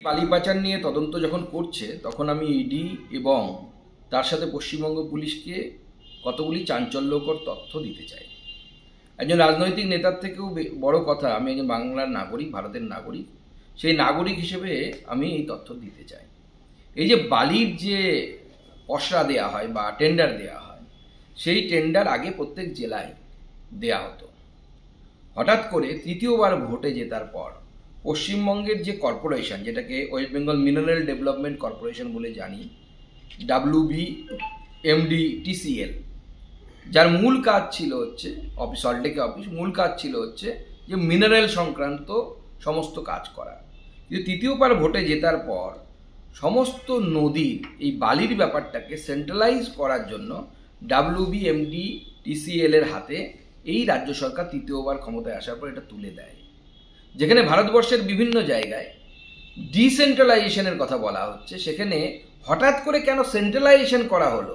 বালি পাচার নিয়ে তদন্ত যখন করছে তখন আমি ইডি এবং তার সাথে পশ্চিমবঙ্গ পুলিশকে কতগুলি চাঞ্চল্যকর তথ্য দিতে চাই। একজন রাজনৈতিক নেতার থেকেও বড় কথা, আমি একজন বাংলার নাগরিক, ভারতের নাগরিক। সেই নাগরিক হিসেবে আমি এই তথ্য দিতে চাই। এই যে বালির যে পসরা দেয়া হয় বা টেন্ডার দেয়া হয়, সেই টেন্ডার আগে প্রত্যেক জেলায় দেয়া হতো। হঠাৎ করে তৃতীয়বার ভোটে জেতার পর পশ্চিমবঙ্গের যে কর্পোরেশন, যেটাকে West Bengal mineral development corporation বলে জানি, WBMDTCL, যার মূল কাজ ছিল হচ্ছে সল্টলেকে অফিস, মূল কাজ ছিল হচ্ছে যে মিনারেল সংক্রান্ত সমস্ত কাজ করা। কিন্তু তৃতীয়বার ভোটে জেতার পর সমস্ত নদীর এই বালির ব্যাপারটাকে সেন্ট্রালাইজ করার জন্য WBMDTCL এর হাতে এই রাজ্য সরকার তৃতীয়বার ক্ষমতায় আসার পর এটা তুলে দেয়। যেখানে ভারতবর্ষের বিভিন্ন জায়গায় ডিসেন্ট্রালাইজেশনের কথা বলা হচ্ছে, সেখানে হঠাৎ করে কেন সেন্ট্রালাইজেশন করা হলো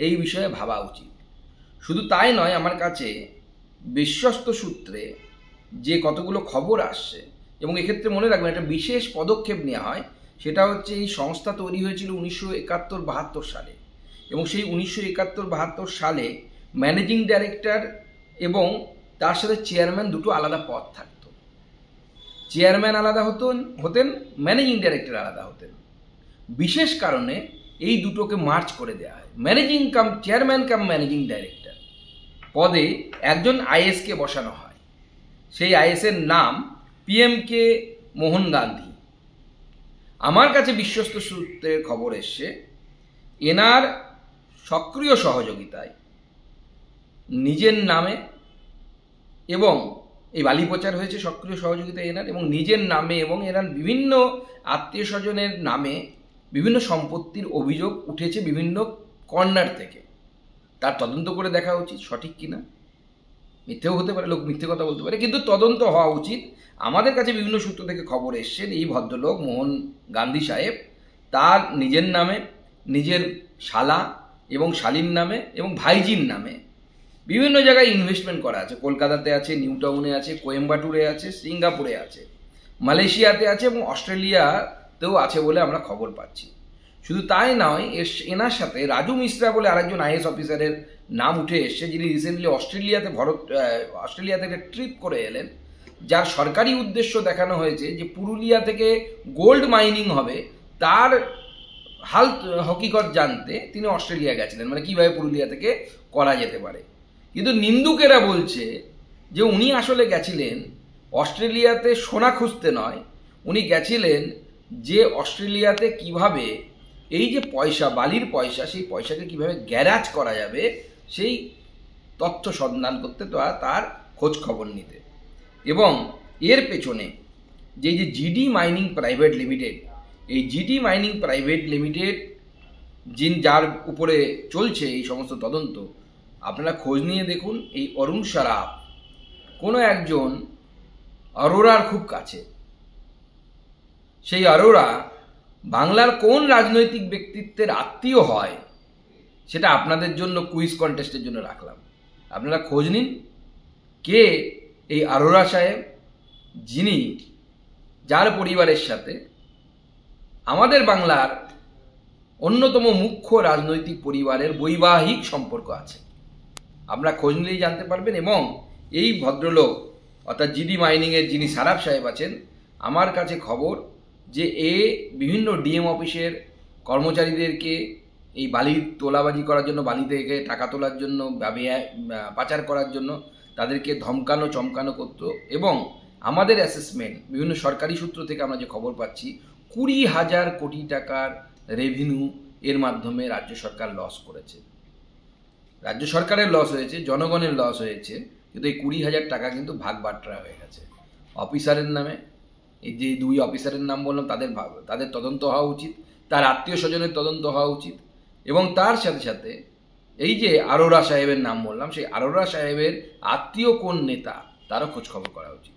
এই বিষয়ে ভাবা উচিত। শুধু তাই নয়, আমার কাছে বিশ্বস্ত সূত্রে যে কতগুলো খবর আসছে, এবং এক্ষেত্রে মনে রাখবেন একটা বিশেষ পদক্ষেপ নেওয়া হয়, সেটা হচ্ছে এই সংস্থা তৈরি হয়েছিল 1971-72 সালে, এবং সেই 1971-72 সালে ম্যানেজিং ডাইরেক্টর এবং তার সাথে চেয়ারম্যান দুটো আলাদা পদ থাকতো। চেয়ারম্যান আলাদা হতেন, ম্যানেজিং ডাইরেক্টর আলাদা হতেন। বিশেষ কারণে এই দুটোকে মার্চ করে দেওয়া হয়। চেয়ারম্যান কাম ম্যানেজিং ডাইরেক্টর পদে একজন আইএসকে বসানো হয়। সেই আইএসের নাম PMK মোহন গান্ধী। আমার কাছে বিশ্বস্ত সূত্রের খবর এসছে, এনার সক্রিয় সহযোগিতায় নিজের নামে, এবং এই বালি প্রচার হয়েছে সক্রিয় সহযোগিতা এনার, এবং নিজের নামে এবং এনার বিভিন্ন আত্মীয় স্বজনের নামে বিভিন্ন সম্পত্তির অভিযোগ উঠেছে বিভিন্ন কর্নার থেকে। তার তদন্ত করে দেখা উচিত সঠিক কিনা। মিথ্যেও হতে পারে, লোক মিথ্যে কথা বলতে পারে, কিন্তু তদন্ত হওয়া উচিত। আমাদের কাছে বিভিন্ন সূত্র থেকে খবর এসছেন এই ভদ্রলোক মোহন গান্ধী সাহেব তার নিজের নামে, নিজের শালা এবং শালীর নামে এবং ভাইজির নামে বিভিন্ন জায়গায় ইনভেস্টমেন্ট করা আছে। কলকাতাতে আছে, নিউ টাউনে আছে, কোয়েম্বাটুরে আছে, সিঙ্গাপুরে আছে, মালয়েশিয়াতে আছে এবং অস্ট্রেলিয়াতেও আছে বলে আমরা খবর পাচ্ছি। শুধু তাই নয়, এনার সাথে রাজু মিশ্রা বলে আরেকজন IAS অফিসারের নাম উঠে এসছে, যিনি রিসেন্টলি অস্ট্রেলিয়া থেকে ট্রিপ করে এলেন, যার সরকারি উদ্দেশ্য দেখানো হয়েছে যে পুরুলিয়া থেকে গোল্ড মাইনিং হবে, তার হাল হকিকত জানতে তিনি অস্ট্রেলিয়া গেছিলেন, মানে কিভাবে পুরুলিয়া থেকে করা যেতে পারে। কিন্তু নিন্দুকেরা বলছে যে উনি আসলে গেছিলেন অস্ট্রেলিয়াতে সোনা খুঁজতে নয়, উনি গেছিলেন যে অস্ট্রেলিয়াতে কিভাবে এই যে পয়সা, বালির পয়সা, সেই পয়সাকে কিভাবে গ্যারাজ করা যাবে সেই তথ্য সন্ধান করতে, তো তার খোঁজ খবর নিতে। এবং এর পেছনে যে GD মাইনিং প্রাইভেট লিমিটেড, এই GD মাইনিং প্রাইভেট লিমিটেড যার উপরে চলছে এই সমস্ত তদন্ত, আপনারা খোঁজ নিয়ে দেখুন। এই অরুণ সারাফ কোনো একজন অরোরার খুব কাছে। সেই অরোরা বাংলার কোন রাজনৈতিক ব্যক্তিত্বের আত্মীয় হয় সেটা আপনাদের জন্য কুইজ কন্টেস্টের জন্য রাখলাম। আপনারা খোঁজ নিন কে এই অরোরা সাহেব, যার পরিবারের সাথে আমাদের বাংলার অন্যতম মুখ্য রাজনৈতিক পরিবারের বৈবাহিক সম্পর্ক আছে। আপনারা খোঁজ নিলেই জানতে পারবেন। এবং এই ভদ্রলোক অর্থাৎ GD মাইনিংয়ের যিনি সারাফ সাহেব আছেন, আমার কাছে খবর যে বিভিন্ন DM অফিসের কর্মচারীদেরকে এই বালি তোলাবাজি করার জন্য, বালি থেকে টাকা তোলার জন্য, পাচার করার জন্য তাদেরকে ধমকানো চমকানো করত। এবং আমাদের অ্যাসেসমেন্ট বিভিন্ন সরকারি সূত্র থেকে আমরা যে খবর পাচ্ছি, 20,000 কোটি টাকার রেভিনিউ এর মাধ্যমে রাজ্য সরকার লস করেছে। রাজ্য সরকারের লস হয়েছে, জনগণের লস হয়েছে, কিন্তু এই 20,000 টাকা কিন্তু ভাগ বাটরা হয়ে গেছে অফিসারের নামে। এই যে 2 অফিসারের নাম বললাম, তাদের তদন্ত হওয়া উচিত, তার আত্মীয় স্বজনের তদন্ত হওয়া উচিত, এবং তার সাথে সাথে এই যে অরোরা সাহেবের নাম বললাম, সেই অরোরা সাহেবের আত্মীয় কোন নেতা তারও খোঁজ খবর করা উচিত।